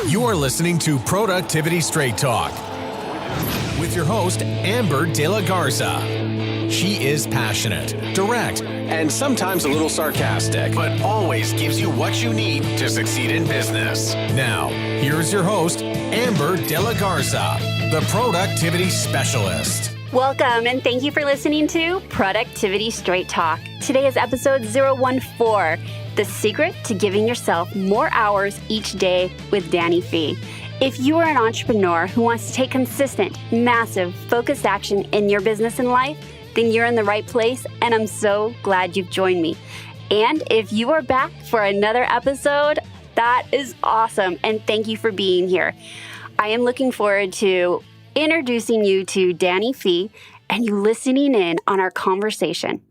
You're listening to Productivity Straight Talk with your host, Amber De La Garza. She is passionate, direct, and sometimes a little sarcastic, but always gives you what you need to succeed in business. Now, here's your host, Amber De La Garza, the Productivity Specialist. Welcome, and thank you for listening to Productivity Straight Talk. Today is episode 014, The Secret to Giving Yourself More Hours Each Day with Danny Phee. If you are an entrepreneur who wants to take consistent, massive, focused action in your business and life, then you're in the right place, and I'm so glad you've joined me. And if you are back for another episode, that is awesome, and thank you for being here. I am looking forward to introducing you to Danny Phee and you listening in on our conversation.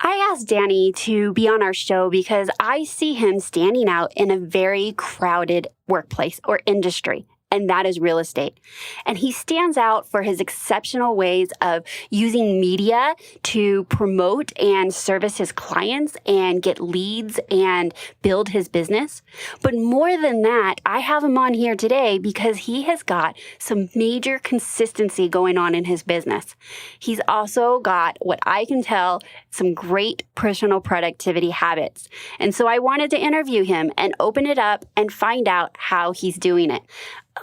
I asked Danny to be on our show because I see him standing out in a very crowded workplace or industry, and that is real estate. And he stands out for his exceptional ways of using media to promote and service his clients and get leads and build his business. But more than that, I have him on here today because he has got some major consistency going on in his business. He's also got, what I can tell, some great personal productivity habits. And so I wanted to interview him and open it up and find out how he's doing it.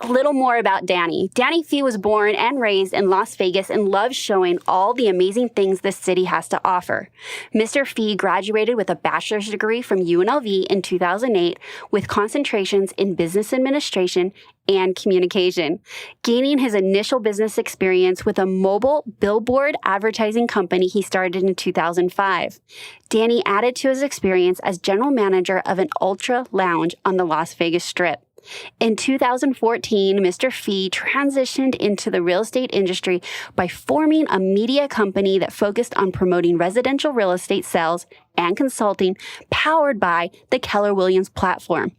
A little more about Danny. Danny Phee was born and raised in Las Vegas and loves showing all the amazing things this city has to offer. Mr. Phee graduated with a bachelor's degree from UNLV in 2008 with concentrations in business administration and communication, gaining his initial business experience with a mobile billboard advertising company he started in 2005. Danny added to his experience as general manager of an ultra lounge on the Las Vegas Strip. In 2014, Mr. Phee transitioned into the real estate industry by forming a media company that focused on promoting residential real estate sales and consulting powered by the Keller Williams platform.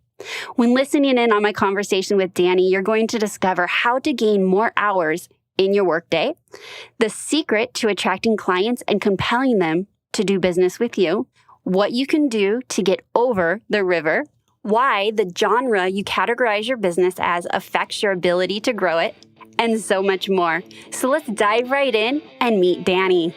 When listening in on my conversation with Danny, you're going to discover how to gain more hours in your workday, the secret to attracting clients and compelling them to do business with you, what you can do to get over the river, why the genre you categorize your business as affects your ability to grow it, and so much more. So let's dive right in and meet Danny.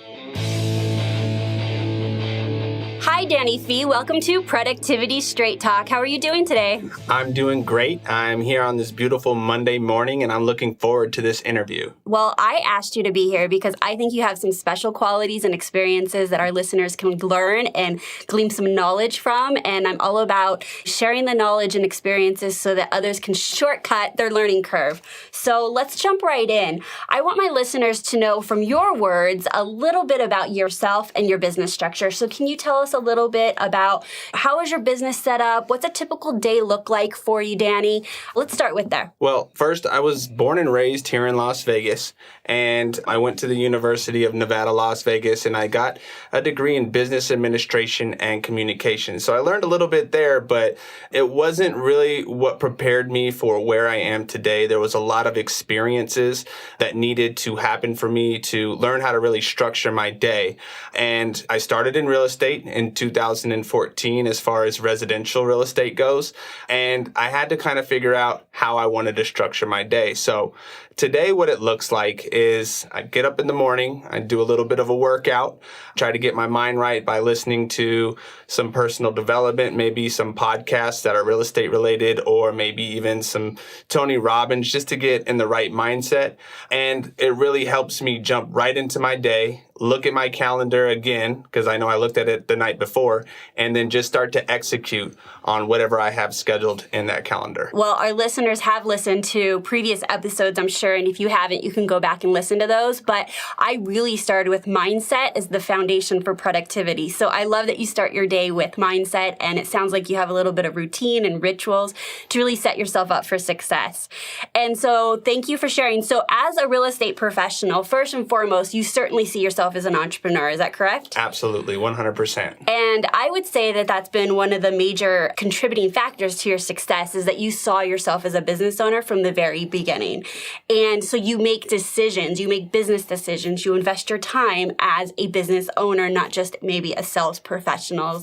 Hi, Danny Phee. Welcome to Productivity Straight Talk. How are you doing today? I'm doing great. I'm here on this beautiful Monday morning, and I'm looking forward to this interview. Well, I asked you to be here because I think you have some special qualities and experiences that our listeners can learn and glean some knowledge from. And I'm all about sharing the knowledge and experiences so that others can shortcut their learning curve. So let's jump right in. I want my listeners to know from your words a little bit about yourself and your business structure. So can you tell us a little bit about how is your business set up? What's a typical day look like for you, Danny? Let's start with there. Well, first, I was born and raised here in Las Vegas, and I went to the University of Nevada, Las Vegas, and I got a degree in business administration and communication. So I learned a little bit there, but it wasn't really what prepared me for where I am today. There was a lot of experiences that needed to happen for me to learn how to really structure my day. And I started in real estate in 2014 as far as residential real estate goes. And I had to kind of figure out how I wanted to structure my day. So today, what it looks like is I get up in the morning, I do a little bit of a workout, try to get my mind right by listening to some personal development, maybe some podcasts that are real estate related, or maybe even some Tony Robbins, just to get in the right mindset. And it really helps me jump right into my day, look at my calendar again, because I know I looked at it the night before, and then just start to execute on whatever I have scheduled in that calendar. Well, our listeners have listened to previous episodes, I'm sure, and if you haven't, you can go back and listen to those. But I really started with mindset as the foundation for productivity. So I love that you start your day with mindset, and it sounds like you have a little bit of routine and rituals to really set yourself up for success. And so thank you for sharing. So as a real estate professional, first and foremost, you certainly see yourself yourself as an entrepreneur. Is that correct? Absolutely, 100%. And I would say that that's been one of the major contributing factors to your success is that you saw yourself as a business owner from the very beginning. And so you make decisions, you make business decisions, you invest your time as a business owner, not just maybe a sales professional.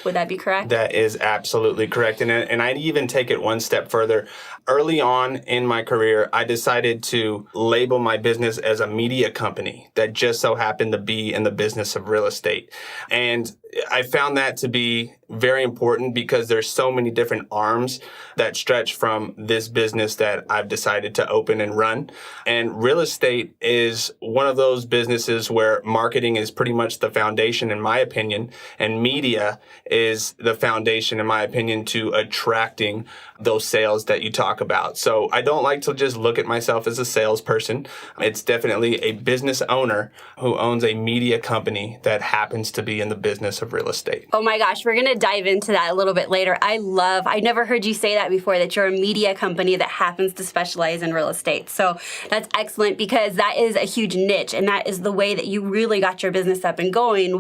Would that be correct? That is absolutely correct. And I'd even take it one step further. Early on in my career, I decided to label my business as a media company that just so happened to be in the business of real estate. And I found that to be very important because there's so many different arms that stretch from this business that I've decided to open and run. And real estate is one of those businesses where marketing is pretty much the foundation, in my opinion, and media is the foundation, in my opinion, to attracting those sales that you talk about. So I don't like to just look at myself as a salesperson. It's definitely a business owner who owns a media company that happens to be in the business of real estate. Oh my gosh, we're going to dive into that a little bit later. I never heard you say that before, that you're a media company that happens to specialize in real estate. So that's excellent because that is a huge niche, and that is the way that you really got your business up and going.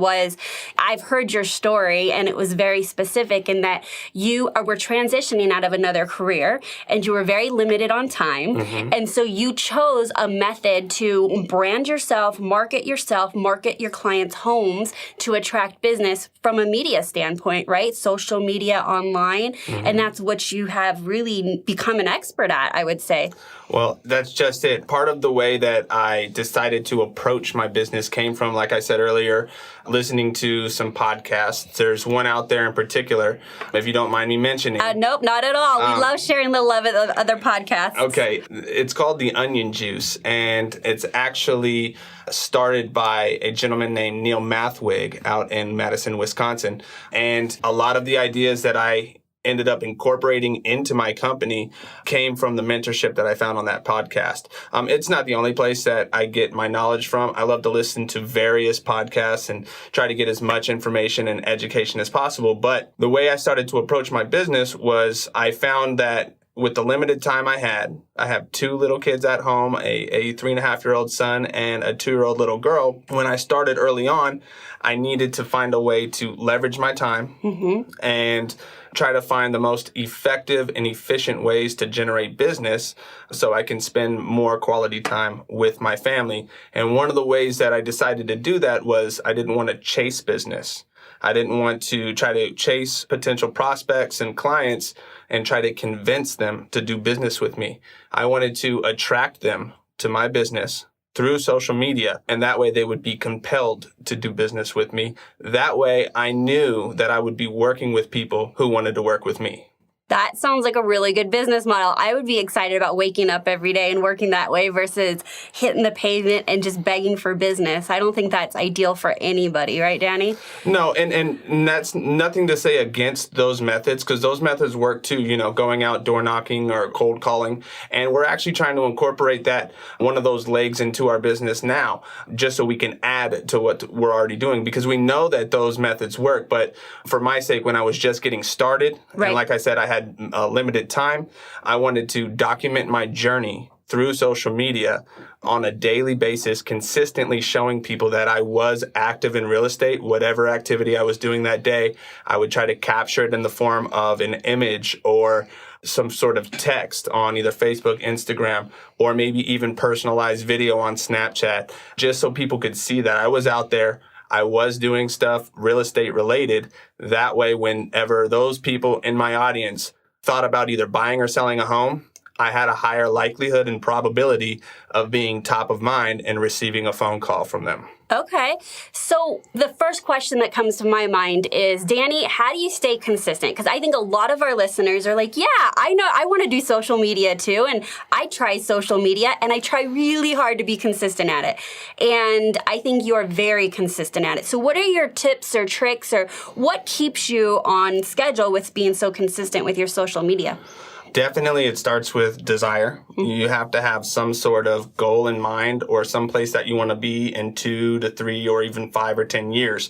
I've heard your story, and it was very specific in that you were transitioning out of another career and you were very limited on time. Mm-hmm. And so you chose a method to brand yourself, market your clients' homes to attract business from a media standpoint, right? Social media, online. Mm-hmm. And that's what you have really become an expert at, I would say. Well, that's just it. Part of the way that I decided to approach my business came from, like I said earlier, listening to some podcasts. There's one out there in particular, if you don't mind me mentioning. Nope, not at all. We love sharing the love of other podcasts. Okay. It's called The Onion Juice, and it's actually started by a gentleman named Neil Mathwig out in Madison, Wisconsin. And a lot of the ideas that I ended up incorporating into my company came from the mentorship that I found on that podcast. It's not the only place that I get my knowledge from. I love to listen to various podcasts and try to get as much information and education as possible. But the way I started to approach my business was I found that with the limited time I have 2 little kids at home, a 3.5-year-old son and a 2-year-old little girl. When I started early on, I needed to find a way to leverage my time and try to find the most effective and efficient ways to generate business so I can spend more quality time with my family. And one of the ways that I decided to do that was I didn't want to chase business. I didn't want to try to chase potential prospects and clients and try to convince them to do business with me. I wanted to attract them to my business through social media, and that way they would be compelled to do business with me. That way I knew that I would be working with people who wanted to work with me. That sounds like a really good business model. I would be excited about waking up every day and working that way versus hitting the pavement and just begging for business. I don't think that's ideal for anybody, right, Danny? No, and that's nothing to say against those methods, because those methods work too, going out door knocking or cold calling. And we're actually trying to incorporate that, one of those legs, into our business now, just so we can add to what we're already doing, because we know that those methods work. But for my sake, when I was just getting started, right, and like I said, I had limited time, I wanted to document my journey through social media on a daily basis, consistently showing people that I was active in real estate. Whatever activity I was doing that day, I would try to capture it in the form of an image or some sort of text on either Facebook, Instagram, or maybe even personalized video on Snapchat, just so people could see that I was out there. I was doing stuff real estate related. That way, whenever those people in my audience thought about either buying or selling a home, I had a higher likelihood and probability of being top of mind and receiving a phone call from them. Okay. So the first question that comes to my mind is, Danny, how do you stay consistent? Because I think a lot of our listeners are like, yeah, I know, I want to do social media too. And I try social media and I try really hard to be consistent at it. And I think you're very consistent at it. So what are your tips or tricks, or what keeps you on schedule with being so consistent with your social media? Definitely, it starts with desire. Mm-hmm. You have to have some sort of goal in mind or some place that you want to be in 2 to 3 or even 5 or 10 years.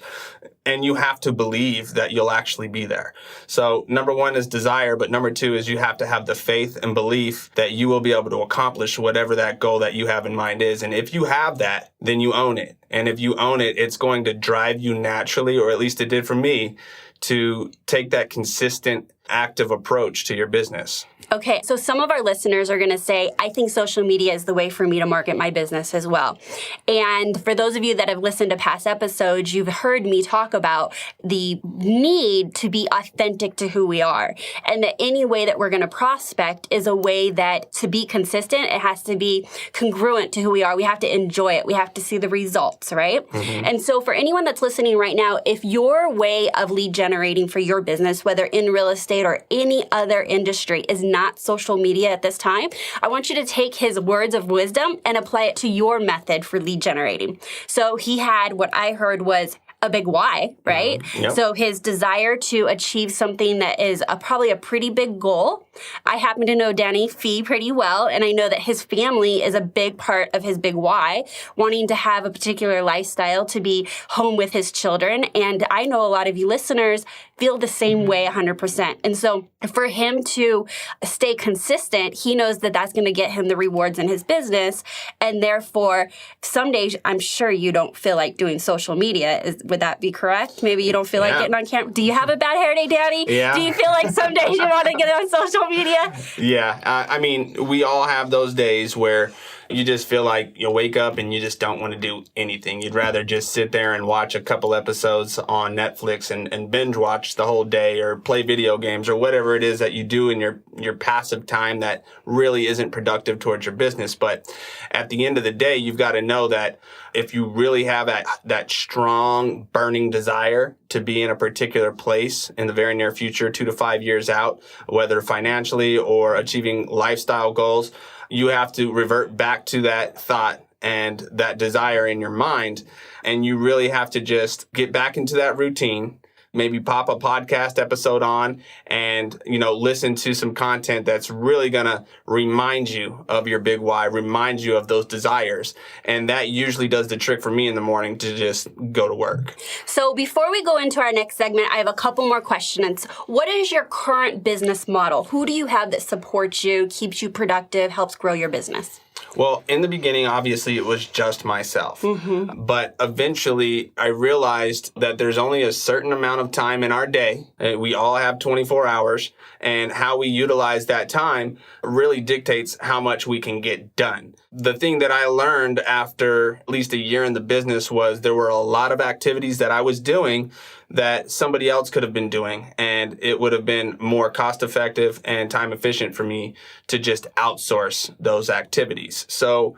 and you have to believe that you'll actually be there. So number one is desire, but number two is you have to have the faith and belief that you will be able to accomplish whatever that goal that you have in mind is. And if you have that, then you own it. And if you own it, it's going to drive you naturally, or at least it did for me, to take that consistent, active approach to your business. Okay, so some of our listeners are going to say, I think social media is the way for me to market my business as well. And for those of you that have listened to past episodes, you've heard me talk about the need to be authentic to who we are. And that any way that we're going to prospect is a way that to be consistent, it has to be congruent to who we are. We have to enjoy it. We have to see the results, right? Mm-hmm. And so for anyone that's listening right now, if your way of lead generating for your business, whether in real estate or any other industry, is not social media at this time, I want you to take his words of wisdom and apply it to your method for lead generating. So he had what I heard was a big why, right? Yep. So his desire to achieve something that is probably a pretty big goal. I happen to know Danny Phee pretty well, and I know that his family is a big part of his big why, wanting to have a particular lifestyle, to be home with his children. And I know a lot of you listeners feel the same way 100%. And so for him to stay consistent, he knows that that's going to get him the rewards in his business. And therefore, some days I'm sure you don't feel like doing social media. Would that be correct? Maybe you don't feel like getting on camera. Do you have a bad hair day, Daddy? Yeah. Do you feel like some days you want to get on social media? Yeah. I mean, we all have those days where you just feel like you wake up and you just don't want to do anything. You'd rather just sit there and watch a couple episodes on Netflix and binge watch the whole day, or play video games, or whatever it is that you do in your passive time that really isn't productive towards your business. But at the end of the day, you've got to know that if you really have that strong burning desire to be in a particular place in the very near future, 2 to 5 years out, whether financially or achieving lifestyle goals, you have to revert back to that thought and that desire in your mind. And you really have to just get back into that routine, maybe pop a podcast episode on and, listen to some content that's really going to remind you of your big why, remind you of those desires. And that usually does the trick for me in the morning to just go to work. So before we go into our next segment, I have a couple more questions. What is your current business model? Who do you have that supports you, keeps you productive, helps grow your business? Well, in the beginning, obviously, it was just myself. Mm-hmm. But eventually, I realized that there's only a certain amount of time in our day. We all have 24 hours. And how we utilize that time really dictates how much we can get done. The thing that I learned after at least a year in the business was there were a lot of activities that I was doing that somebody else could have been doing. And it would have been more cost effective and time efficient for me to just outsource those activities. So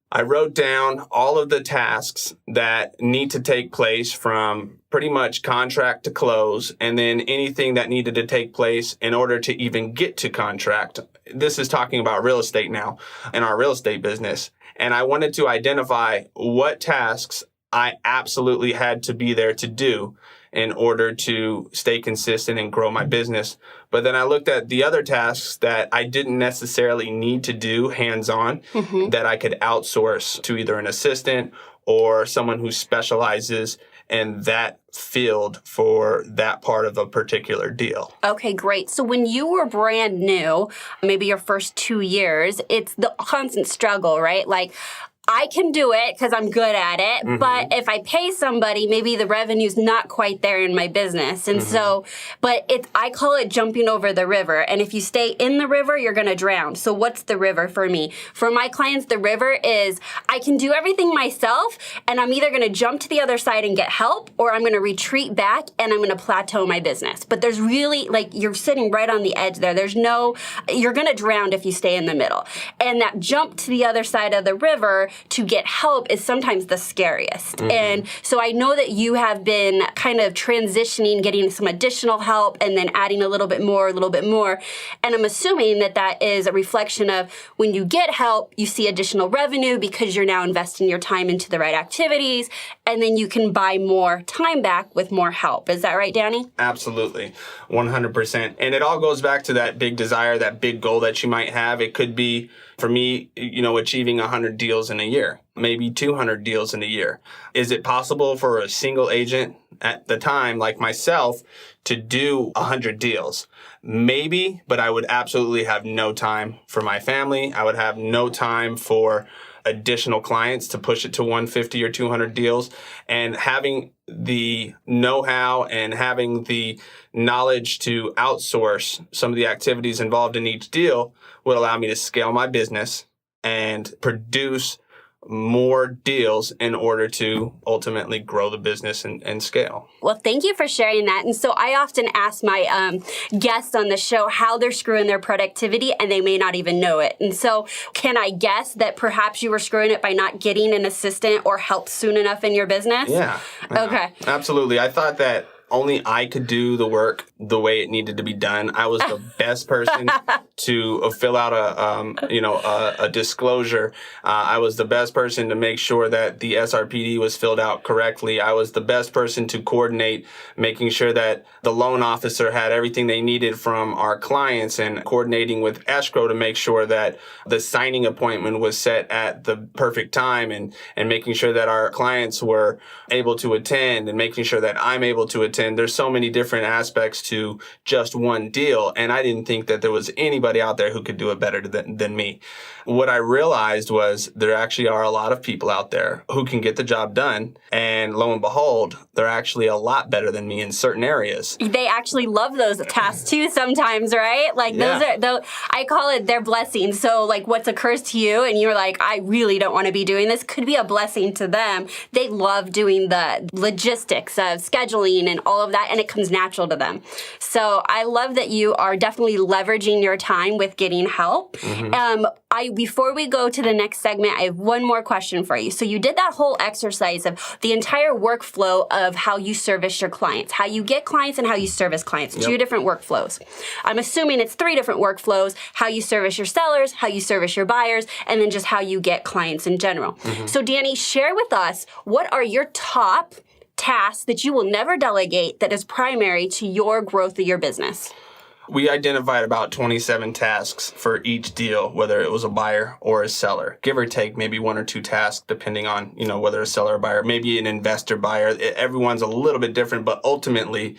I wrote down all of the tasks that need to take place from pretty much contract to close, and then anything that needed to take place in order to even get to contract. This is talking about real estate now, in our real estate business. And I wanted to identify what tasks I absolutely had to be there to do in order to stay consistent and grow my business. But then I looked at the other tasks that I didn't necessarily need to do hands-on, that I could outsource to either an assistant or someone who specializes in that field for that part of a particular deal. Okay, great. So when you were brand new, maybe your first 2 years, it's the constant struggle, right? Like, I can do it because I'm good at it, mm-hmm. but if I pay somebody, maybe the revenue's not quite there in my business. And so, but I call it jumping over the river. And if you stay in the river, you're going to drown. So what's the river for me? For my clients, the river is I can do everything myself, and I'm either going to jump to the other side and get help, or I'm going to retreat back and I'm going to plateau my business. But there's really, you're sitting right on the edge there. You're going to drown if you stay in the middle. And that jump to the other side of the river to get help is sometimes the scariest. Mm-hmm. And so I know that you have been kind of transitioning, getting some additional help, and then adding a little bit more. And I'm assuming that that is a reflection of when you get help, you see additional revenue because you're now investing your time into the right activities, and then you can buy more time back with more help. Is that right, Danny? Absolutely. 100%. And it all goes back to that big desire, that big goal that you might have. It could be, for me, achieving 100 deals in a year, maybe 200 deals in a year. Is it possible for a single agent at the time, like myself, to do 100 deals? Maybe, but I would absolutely have no time for my family. I would have no time for additional clients to push it to 150 or 200 deals. And having the know-how and having the knowledge to outsource some of the activities involved in each deal would allow me to scale my business and produce more deals in order to ultimately grow the business and scale. Well, thank you for sharing that. And so I often ask my guests on the show how they're screwing their productivity, and they may not even know it. And so can I guess that perhaps you were screwing it by not getting an assistant or help soon enough in your business? Yeah. Okay. Absolutely. I thought that only I could do the work the way it needed to be done. I was the best person to fill out a disclosure. I was the best person to make sure that the SRPD was filled out correctly. I was the best person to coordinate, making sure that the loan officer had everything they needed from our clients, and coordinating with escrow to make sure that the signing appointment was set at the perfect time, and making sure that our clients were able to attend, and making sure that I'm able to attend. There's so many different aspects to just one deal, and I didn't think that there was anybody out there who could do it better than me. What I realized was there actually are a lot of people out there who can get the job done, and lo and behold, they're actually a lot better than me in certain areas. They actually love those tasks too sometimes, right? Like those I call it their blessings. So like what's a curse to you and you're like, I really don't want to be doing this, could be a blessing to them. They love doing the logistics of scheduling and all of that, and it comes natural to them. So I love that you are definitely leveraging your time with getting help. Mm-hmm. Before we go to the next segment, I have one more question for you. So you did that whole exercise of the entire workflow of how you service your clients, how you get clients and how you service clients, Two different workflows. I'm assuming it's 3 different workflows: how you service your sellers, how you service your buyers, and then just how you get clients in general. Mm-hmm. So Danny, share with us, what are your top tasks that you will never delegate that is primary to your growth of your business? We identified about 27 tasks for each deal, whether it was a buyer or a seller, give or take maybe 1 or 2 tasks, depending on, whether a seller or buyer, maybe an investor buyer. Everyone's a little bit different, but ultimately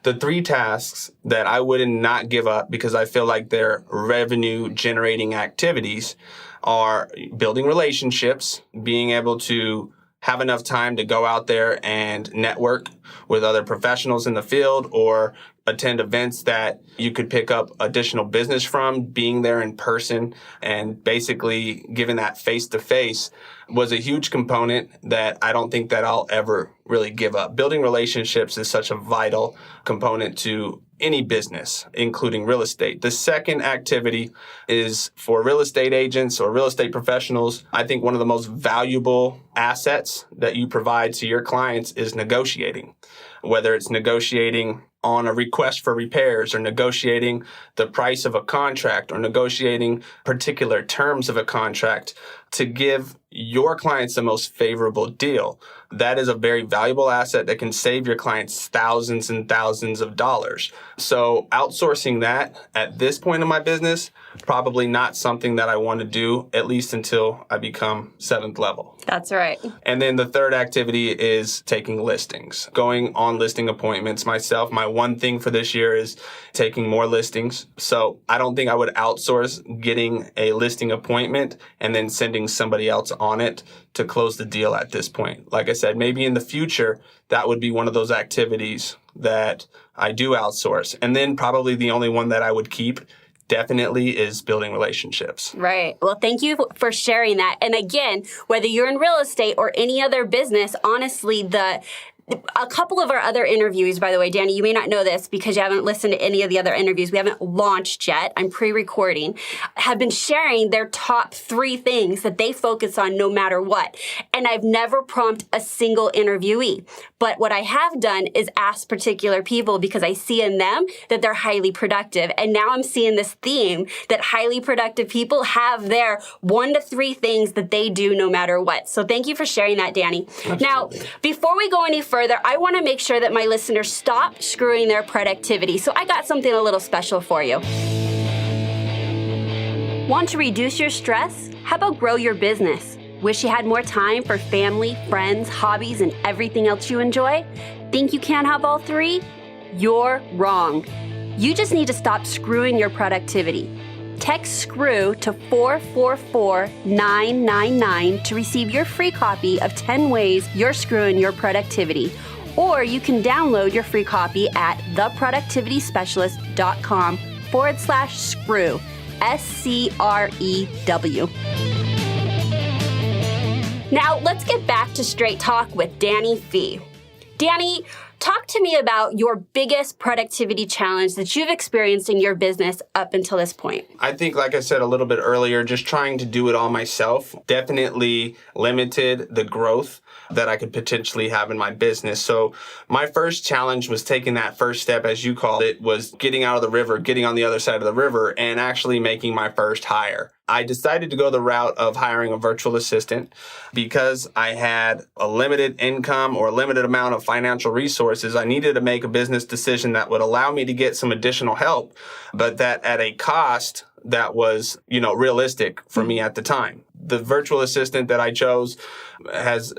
the 3 tasks that I would not give up because I feel like they're revenue generating activities are building relationships, being able to have enough time to go out there and network with other professionals in the field or attend events that you could pick up additional business from. Being there in person and basically giving that face-to-face was a huge component that I don't think that I'll ever really give up. Building relationships is such a vital component to any business, including real estate. The second activity is for real estate agents or real estate professionals. I think one of the most valuable assets that you provide to your clients is negotiating, whether it's negotiating on a request for repairs or negotiating the price of a contract or negotiating particular terms of a contract to give your clients the most favorable deal. That is a very valuable asset that can save your clients thousands and thousands of dollars. So outsourcing that at this point in my business, probably not something that I want to do, at least until I become 7th level. That's right. And then the third activity is taking listings, going on listing appointments myself. My one thing for this year is taking more listings. So I don't think I would outsource getting a listing appointment and then sending somebody else on it to close the deal at this point. Like I said, maybe in the future, that would be one of those activities that I do outsource. And then probably the only one that I would keep definitely is building relationships. Right. Well, thank you for sharing that. And again, whether you're in real estate or any other business, honestly, a couple of our other interviews, by the way, Danny, you may not know this because you haven't listened to any of the other interviews. We haven't launched yet. I'm pre-recording. Have been sharing their top 3 things that they focus on no matter what. And I've never prompted a single interviewee. But what I have done is ask particular people because I see in them that they're highly productive. And now I'm seeing this theme that highly productive people have their 1 to 3 things that they do no matter what. So thank you for sharing that, Danny. Absolutely. Now, before we go any further, I want to make sure that my listeners stop screwing their productivity. So I got something a little special for you. Want to reduce your stress? How about grow your business? Wish you had more time for family, friends, hobbies, and everything else you enjoy? Think you can't have all three? You're wrong. You just need to stop screwing your productivity. Text SCREW to 444999 to receive your free copy of 10 Ways You're Screwing Your Productivity. Or you can download your free copy at theproductivityspecialist.com/screw, SCREW. Now, let's get back to Straight Talk with Danny Phee. Danny, talk to me about your biggest productivity challenge that you've experienced in your business up until this point. I think, like I said a little bit earlier, just trying to do it all myself definitely limited the growth that I could potentially have in my business. So my first challenge was taking that first step, as you called it, was getting out of the river, getting on the other side of the river, and actually making my first hire. I decided to go the route of hiring a virtual assistant because I had a limited income or a limited amount of financial resources. I needed to make a business decision that would allow me to get some additional help, but that at a cost that was, realistic for me at the time. The virtual assistant that I chose has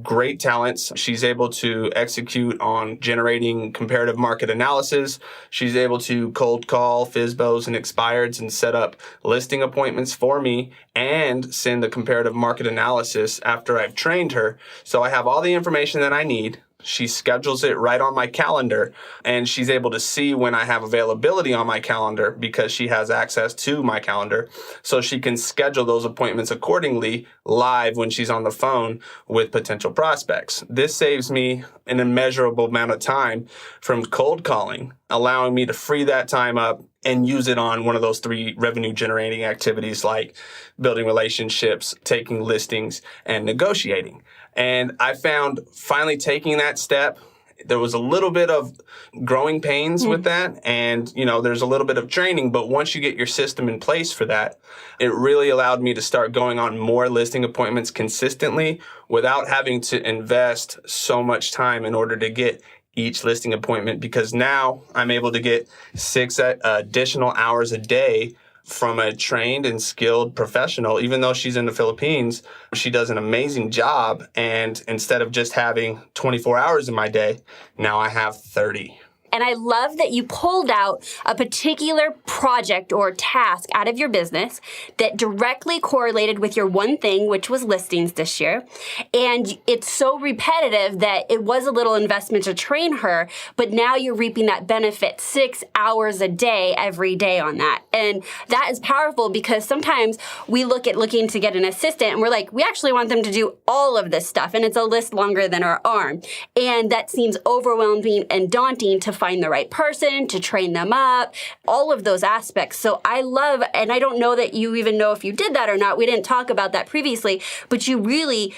great talents. She's able to execute on generating comparative market analysis. She's able to cold call FSBOs and expireds and set up listing appointments for me and send the comparative market analysis after I've trained her. So I have all the information that I need. She schedules it right on my calendar, and she's able to see when I have availability on my calendar because she has access to my calendar. So she can schedule those appointments accordingly live when she's on the phone with potential prospects. This saves me an immeasurable amount of time from cold calling, allowing me to free that time up and use it on one of those 3 revenue generating activities like building relationships, taking listings, and negotiating. And I found finally taking that step, there was a little bit of growing pains with that. And, there's a little bit of training. But once you get your system in place for that, it really allowed me to start going on more listing appointments consistently without having to invest so much time in order to get each listing appointment, because now I'm able to get 6 additional hours a day from a trained and skilled professional. Even though she's in the Philippines, she does an amazing job. And instead of just having 24 hours in my day, now I have 30. And I love that you pulled out a particular project or task out of your business that directly correlated with your one thing, which was listings this year. And it's so repetitive that it was a little investment to train her, but now you're reaping that benefit 6 hours a day, every day on that. And that is powerful because sometimes we look at looking to get an assistant and we're like, we actually want them to do all of this stuff. And it's a list longer than our arm. And that seems overwhelming and daunting to find the right person, to train them up, all of those aspects. So I love, and I don't know that you even know if you did that or not. We didn't talk about that previously, but you really,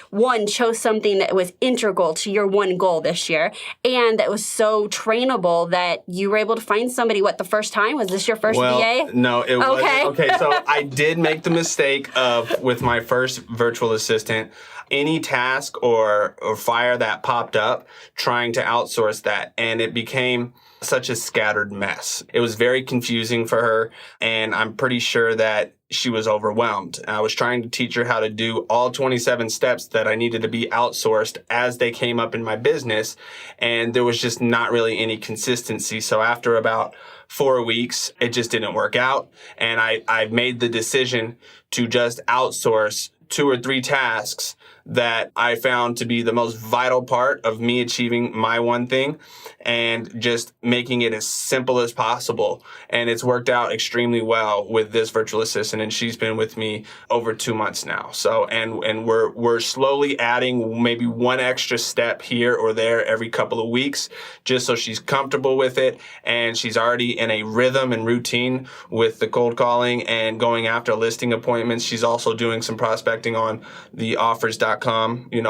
chose something that was integral to your one goal this year. And that was so trainable that you were able to find somebody, the first time? Was this your first VA? No, it wasn't. Okay, so I did make the mistake of, with my first virtual assistant, any task or fire that popped up, trying to outsource that. And it became such a scattered mess. It was very confusing for her. And I'm pretty sure that she was overwhelmed. I was trying to teach her how to do all 27 steps that I needed to be outsourced as they came up in my business. And there was just not really any consistency. So after about 4 weeks, it just didn't work out. And I made the decision to just outsource 2 or 3 tasks that I found to be the most vital part of me achieving my one thing, and just making it as simple as possible. And it's worked out extremely well with this virtual assistant, and she's been with me over 2 months now. So, and we're slowly adding maybe 1 extra step here or there every couple of weeks, just so she's comfortable with it, and she's already in a rhythm and routine with the cold calling and going after listing appointments. She's also doing some prospecting on the offers.com,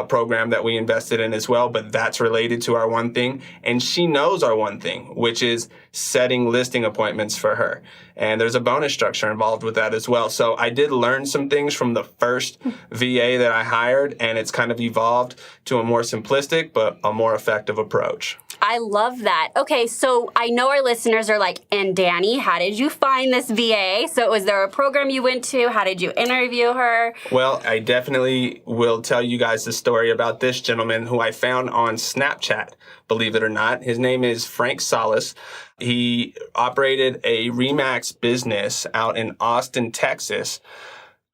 program that we invested in as well, but that's related to our one thing. And she knows our one thing, which is setting listing appointments for her. And there's a bonus structure involved with that as well. So I did learn some things from the first VA that I hired, and it's kind of evolved to a more simplistic, but a more effective approach. I love that. Okay, so I know our listeners are like, and Danny, how did you find this VA? So was there a program you went to? How did you interview her? Well, I definitely will tell you guys the story about this gentleman who I found on Snapchat, believe it or not. His name is Frank Salas. He operated a Remax business out in Austin, Texas.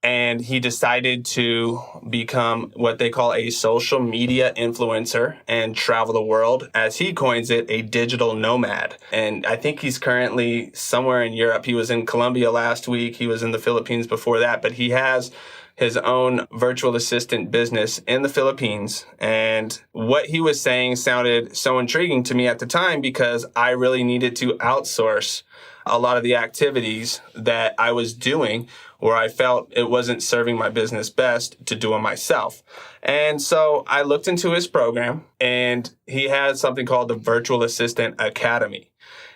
And he decided to become what they call a social media influencer and travel the world, as he coins it, a digital nomad. And I think he's currently somewhere in Europe. He was in Colombia last week. He was in the Philippines before that. But he has his own virtual assistant business in the Philippines. And what he was saying sounded so intriguing to me at the time because I really needed to outsource a lot of the activities that I was doing where I felt it wasn't serving my business best to do it myself. And so I looked into his program, and he had something called the Virtual Assistant Academy.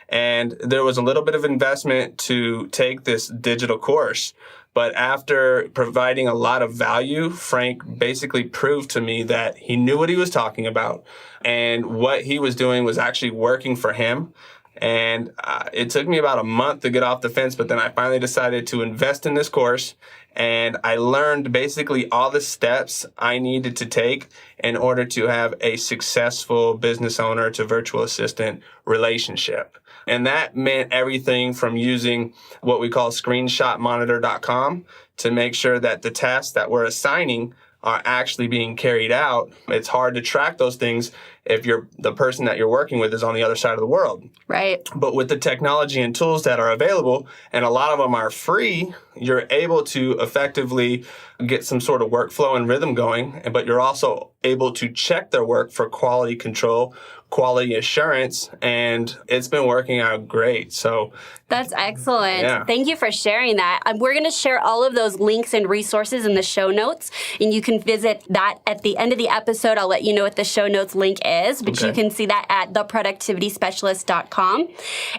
And there was a little bit of investment to take this digital course. But after providing a lot of value, Frank basically proved to me that he knew what he was talking about, and what he was doing was actually working for him. And it took me about a month to get off the fence, but then I finally decided to invest in this course. And I learned basically all the steps I needed to take in order to have a successful business owner to virtual assistant relationship. And that meant everything from using what we call screenshotmonitor.com to make sure that the tasks that we're assigning are actually being carried out. It's hard to track those things if the person that you're working with is on the other side of the world. Right. But with the technology and tools that are available, and a lot of them are free, you're able to effectively get some sort of workflow and rhythm going, but you're also able to check their work for quality control, quality assurance, and it's been working out great. So that's excellent. Yeah. Thank you for sharing that. We're going to share all of those links and resources in the show notes, and you can visit that at the end of the episode. I'll let you know what the show notes link is, but Okay. you can see that at theproductivityspecialist.com.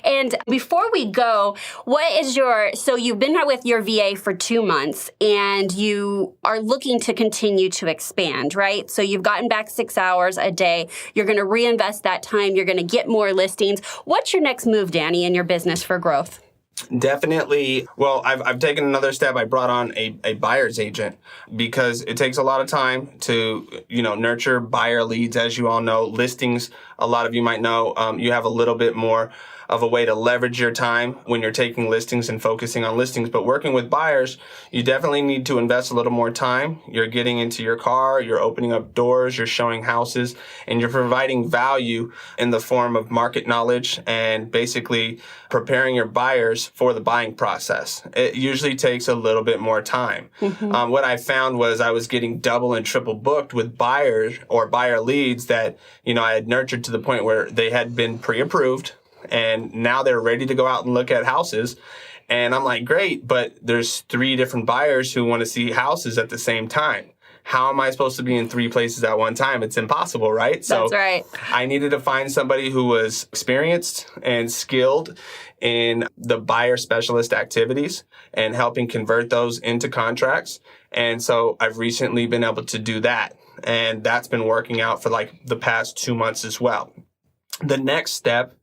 And before we go, so you've been with your VA for 2 months, and you are looking to continue to expand, right? So you've gotten back 6 hours a day. You're going to reinvest that time. You're going to get more listings. What's your next move, Danny, in your business for growth? Definitely. Well, I've taken another step. I brought on a buyer's agent because it takes a lot of time to, nurture buyer leads. As you all know, listings, a lot of you might know, you have a little bit more of a way to leverage your time when you're taking listings and focusing on listings. But working with buyers, you definitely need to invest a little more time. You're getting into your car, you're opening up doors, you're showing houses, and you're providing value in the form of market knowledge and basically preparing your buyers for the buying process. It usually takes a little bit more time. Mm-hmm. What I found was I was getting double and triple booked with buyers or buyer leads that, I had nurtured to the point where they had been pre-approved, and now they're ready to go out and look at houses. And I'm like, great, but there's 3 different buyers who want to see houses at the same time. How am I supposed to be in 3 places at one time? It's impossible, right? That's right. I needed to find somebody who was experienced and skilled in the buyer specialist activities and helping convert those into contracts. And so I've recently been able to do that. And that's been working out for the past 2 months as well. The next step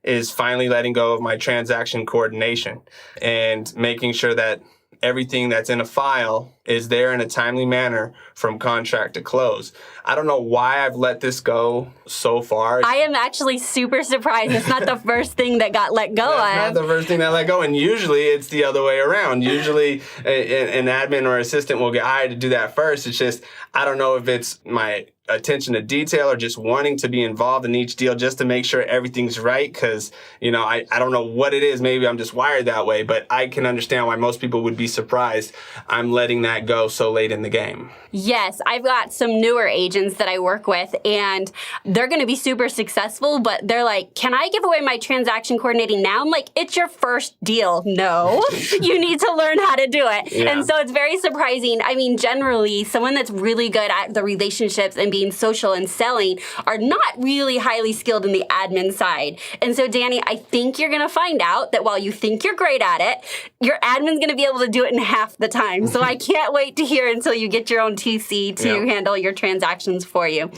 is finally letting go of my transaction coordination and making sure that everything that's in a file is there in a timely manner from contract to close. I don't know why I've let this go so far. I am actually super surprised. It's not the first thing that got let go That's not the first thing that let go. And usually it's the other way around. Usually an admin or assistant will get hired to do that first. It's just, I don't know if it's my attention to detail or just wanting to be involved in each deal just to make sure everything's right. Because, I don't know what it is. Maybe I'm just wired that way, but I can understand why most people would be surprised I'm letting that go so late in the game. Yes, I've got some newer agents that I work with, and they're going to be super successful, but they're like, can I give away my transaction coordinating now? I'm like, it's your first deal. No, you need to learn how to do it. Yeah. And so it's very surprising. I mean, generally, someone that's really good at the relationships and being social and selling are not really highly skilled in the admin side. And so, Danny, I think you're going to find out that while you think you're great at it, your admin's going to be able to do it in half the time. So I can't wait to hear until you get your own TC to handle your transactions for you.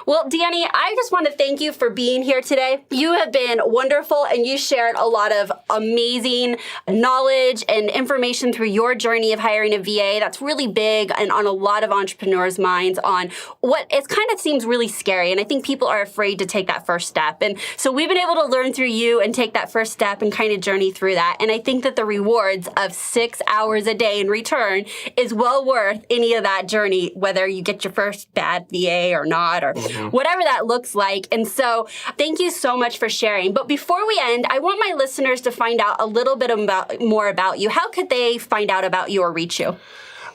Well, Danny, I just want to thank you for being here today. You have been wonderful, and you shared a lot of amazing knowledge and information through your journey of hiring a VA. That's really big and on a lot of entrepreneurs' minds on what it kind of seems really scary. And I think people are afraid to take that first step. And so we've been able to learn through you and take that first step and kind of journey through that. And I think that the rewards of 6 hours a day in return is well worth any of that journey, whether you get your first bad VA or not, or whatever that looks like. And so thank you so much for sharing. But before we end, I want my listeners to find out a little bit more about you. How could they find out about you or reach you?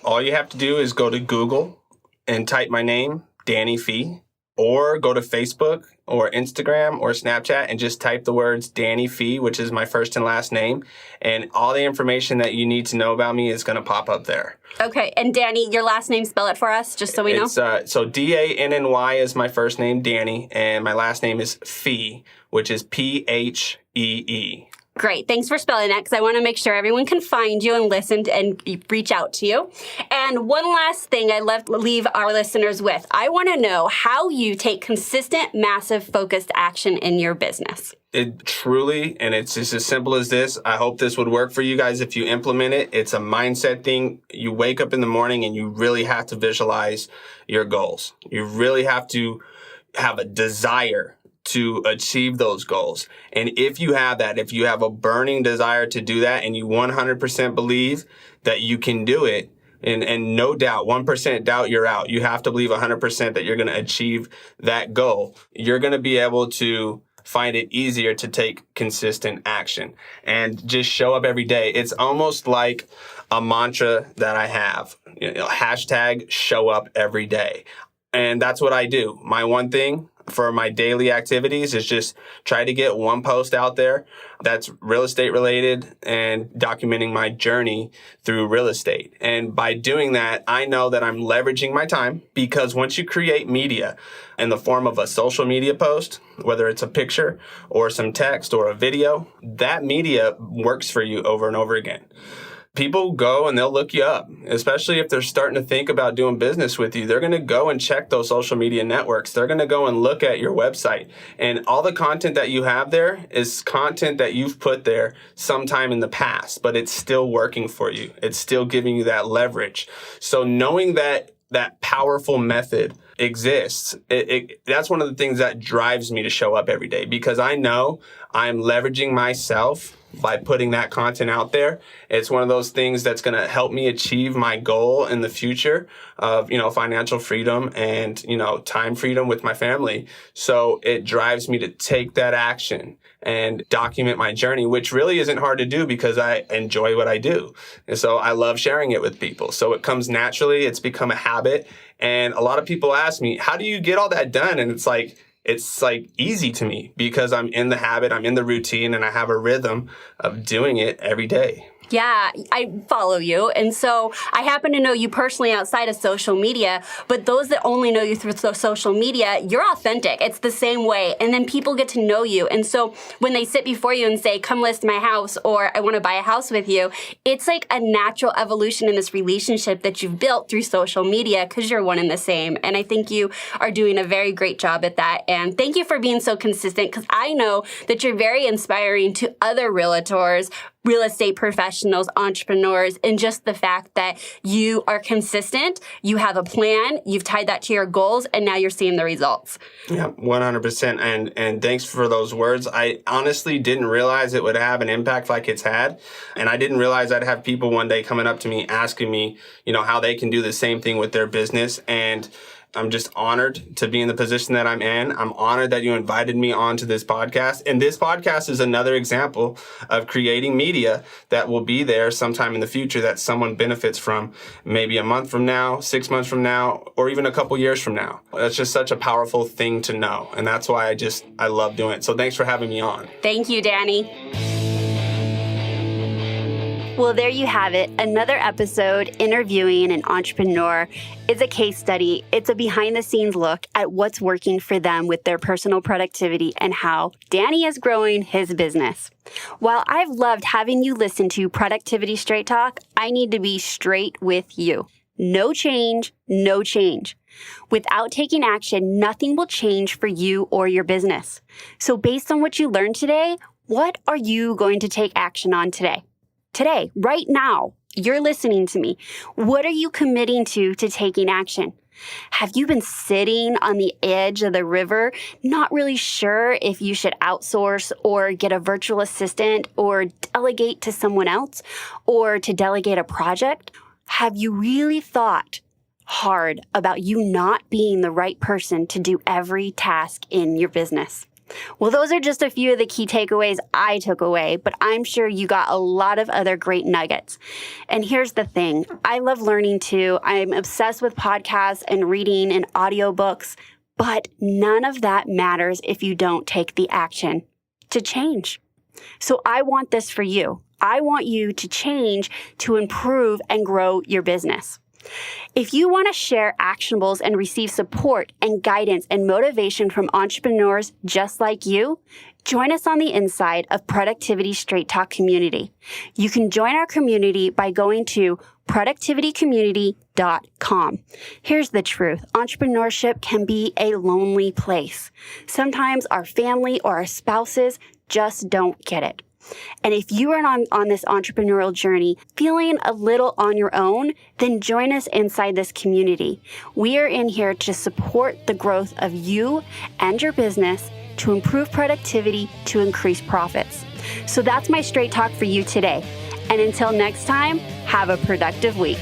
All you have to do is go to Google and type my name, Danny Phee, or go to Facebook or Instagram or Snapchat and just type the words Danny Phee, which is my first and last name. And all the information that you need to know about me is going to pop up there. Okay. And Danny, your last name, spell it for us, just so we know. So D-A-N-N-Y is my first name, Danny, and my last name is Phee, which is P-H-E-E. Great. Thanks for spelling that, because I want to make sure everyone can find you and listen and reach out to you. And one last thing I leave our listeners with. I want to know how you take consistent, massive, focused action in your business. It truly, and it's just as simple as this. I hope this would work for you guys if you implement it. It's a mindset thing. You wake up in the morning and you really have to visualize your goals. You really have to have a desire to achieve those goals. And if you have that, if you have a burning desire to do that and you 100% believe that you can do it, and no doubt, 1% doubt, you're out. You have to believe 100% that you're going to achieve that goal. You're going to be able to find it easier to take consistent action and just show up every day. It's almost like a mantra that I have, hashtag show up every day. And that's what I do. My one thing for my daily activities is just try to get one post out there that's real estate related and documenting my journey through real estate. And by doing that, I know that I'm leveraging my time, because once you create media in the form of a social media post, whether it's a picture or some text or a video, that media works for you over and over again. People go and they'll look you up, especially if they're starting to think about doing business with you. They're going to go and check those social media networks. They're going to go and look at your website. And all the content that you have there is content that you've put there sometime in the past, but it's still working for you. It's still giving you that leverage. So knowing that that powerful method exists, that's one of the things that drives me to show up every day, because I know I'm leveraging myself by putting that content out there. It's one of those things that's going to help me achieve my goal in the future of, financial freedom and, time freedom with my family. So it drives me to take that action and document my journey, which really isn't hard to do because I enjoy what I do. And so I love sharing it with people. So it comes naturally. It's become a habit. And a lot of people ask me, how do you get all that done? And it's like easy to me because I'm in the habit, I'm in the routine, and I have a rhythm of doing it every day. Yeah, I follow you. And so I happen to know you personally outside of social media, but those that only know you through social media, you're authentic. It's the same way. And then people get to know you. And so when they sit before you and say, come list my house, or I want to buy a house with you, it's like a natural evolution in this relationship that you've built through social media because you're one and the same. And I think you are doing a very great job at that. And thank you for being so consistent, because I know that you're very inspiring to other realtors, real estate professionals, entrepreneurs, and just the fact that you are consistent, you have a plan, you've tied that to your goals, and now you're seeing the results. Yeah, 100%. And thanks for those words. I honestly didn't realize it would have an impact like it's had. And I didn't realize I'd have people one day coming up to me asking me, how they can do the same thing with their business. And I'm just honored to be in the position that I'm in. I'm honored that you invited me onto this podcast. And this podcast is another example of creating media that will be there sometime in the future that someone benefits from, maybe a month from now, 6 months from now, or even a couple years from now. That's just such a powerful thing to know. And that's why I love doing it. So thanks for having me on. Thank you, Danny. Well, there you have it. Another episode interviewing an entrepreneur. It's a case study. It's a behind the scenes look at what's working for them with their personal productivity and how Danny is growing his business. While I've loved having you listen to Productivity Straight Talk, I need to be straight with you. No change, no change. Without taking action, nothing will change for you or your business. So based on what you learned today, what are you going to take action on today? Today, right now, you're listening to me. What are you committing to taking action? Have you been sitting on the edge of the river, not really sure if you should outsource or get a virtual assistant or delegate to someone else or to delegate a project? Have you really thought hard about you not being the right person to do every task in your business? Well, those are just a few of the key takeaways I took away, but I'm sure you got a lot of other great nuggets. And here's the thing. I love learning too. I'm obsessed with podcasts and reading and audiobooks, but none of that matters if you don't take the action to change. So I want this for you. I want you to change to improve and grow your business. If you want to share actionables and receive support and guidance and motivation from entrepreneurs just like you, join us on the inside of Productivity Straight Talk community. You can join our community by going to productivitycommunity.com. Here's the truth. Entrepreneurship can be a lonely place. Sometimes our family or our spouses just don't get it. And if you are on this entrepreneurial journey feeling a little on your own, then join us inside this community. We are in here to support the growth of you and your business, to improve productivity, to increase profits. So that's my straight talk for you today. And until next time, have a productive week.